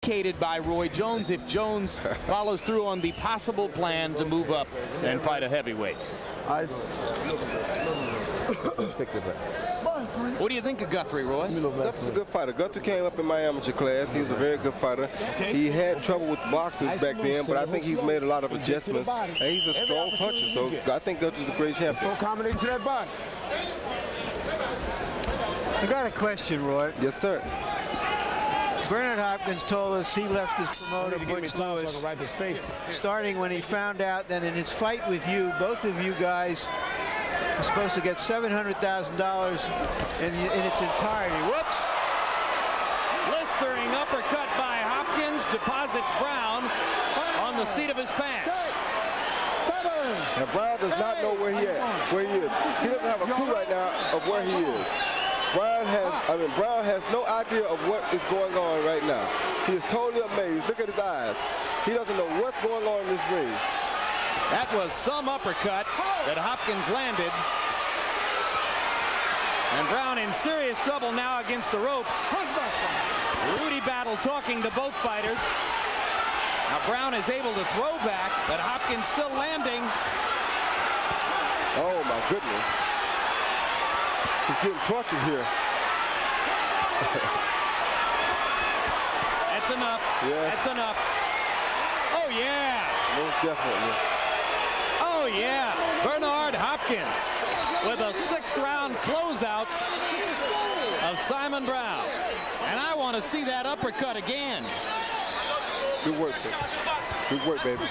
vacated by Roy Jones if Jones follows through on the possible plan to move up and fight a heavyweight. What do you think of Guthrie, Roy? Guthrie's a good fighter. Guthrie came up in my amateur class. He was a very good fighter. He had trouble with boxers back then, but I think he's made a lot of adjustments. And he's a strong puncher, so I think Guthrie's a great champion. Accommodate to that body. I got a question, Roy. Yes, sir. Bernard Hopkins told us he left his promoter, Butch Lewis, starting when he found out that in his fight with you, both of you guys were supposed to get $700,000 in its entirety. Whoops! Blistering uppercut by Hopkins deposits Brown on the seat of his pants. And Brown does not know where he is. He doesn't have a clue right now of where he is. Brown has no idea of what is going on right now. He is totally amazed. Look at his eyes. He doesn't know what's going on in this ring. That was some uppercut that Hopkins landed. And Brown in serious trouble now against the ropes. Rudy Battle talking to both fighters. Now Brown is able to throw back, but Hopkins still landing. Oh my goodness. He's getting tortured here. That's enough. Yes. That's enough. Oh yeah. Most definitely. Oh yeah. Bernard Hopkins with a 6th round closeout of Simon Brown. And I want to see that uppercut again. Good work, sir. Good work, baby.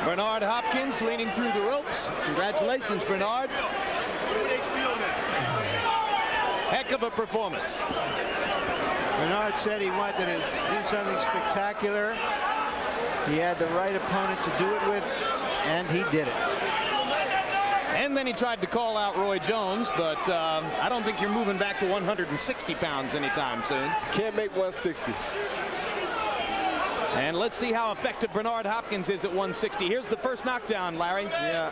Bernard Hopkins leaning through the ropes. Congratulations, Bernard. Heck of a performance. Bernard said he wanted to do something spectacular. He had the right opponent to do it with, and he did it. And then he tried to call out Roy Jones, but I don't think you're moving back to 160 pounds anytime soon. Can't make 160. And let's see how effective Bernard Hopkins is at 160. Here's the first knockdown, Larry. Yeah.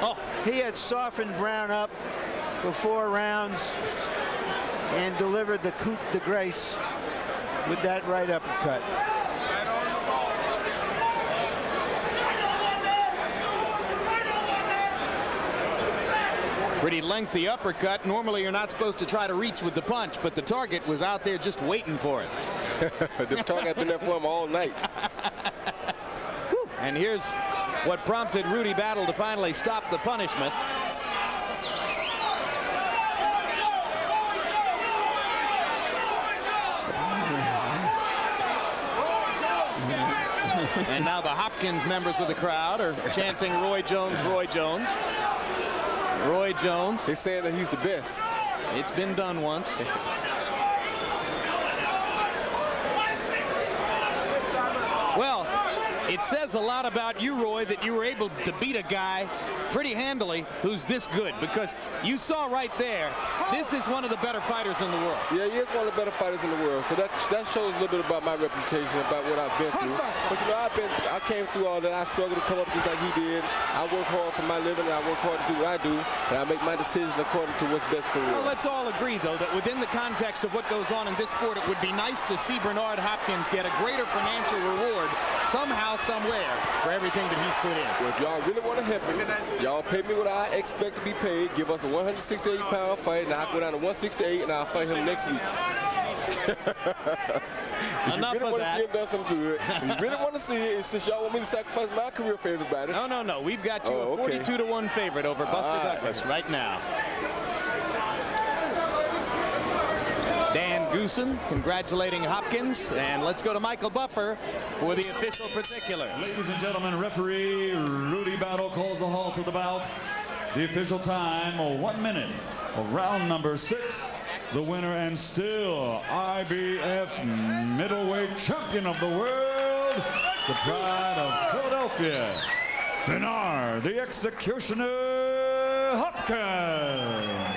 Oh, He had softened Brown up for 4 rounds and delivered the coup de grace with that right uppercut. pretty lengthy uppercut. Normally you're not supposed to try to reach with the punch, but the target was out there just waiting for it. The target had been there for him all night. And here's what prompted Rudy Battle to finally stop the punishment. And now the Hopkins members of the crowd are chanting Roy Jones, Roy Jones. Roy Jones. They're saying that he's the best. It's been done once. Well, it says a lot about you, Roy, that you were able to beat a guy pretty handily who's this good, because you saw right there, this is one of the better fighters in the world. Yeah, he is one of the better fighters in the world. So that shows a little bit about my reputation, about what I've been through. But you know, I came through all that. I struggled to come up just like he did. I work hard for my living, and I work hard to do what I do, and I make my decision according to what's best for me. Well, let's all agree, though, that within the context of what goes on in this sport, it would be nice to see Bernard Hopkins get a greater financial reward somehow, somewhere, for everything that he's put in. Well, if y'all really want to help me, y'all pay me what I expect to be paid. Give us a 168-pound fight, and I'll go down to 168, and I'll fight him next week. Enough you really of want that. to see him done some good. You really want to see it. It's just y'all want me to sacrifice my career for everybody. No. We've got you a 42-1 favorite over Buster Douglas right now. Dan Goosen congratulating Hopkins, and let's go to Michael Buffer for the official particulars. Ladies and gentlemen, referee Rudy Battle calls a halt to the bout. The official time, 1 minute of round number 6. The winner and still IBF middleweight champion of the world, the pride of Philadelphia, Bernard the Executioner Hopkins.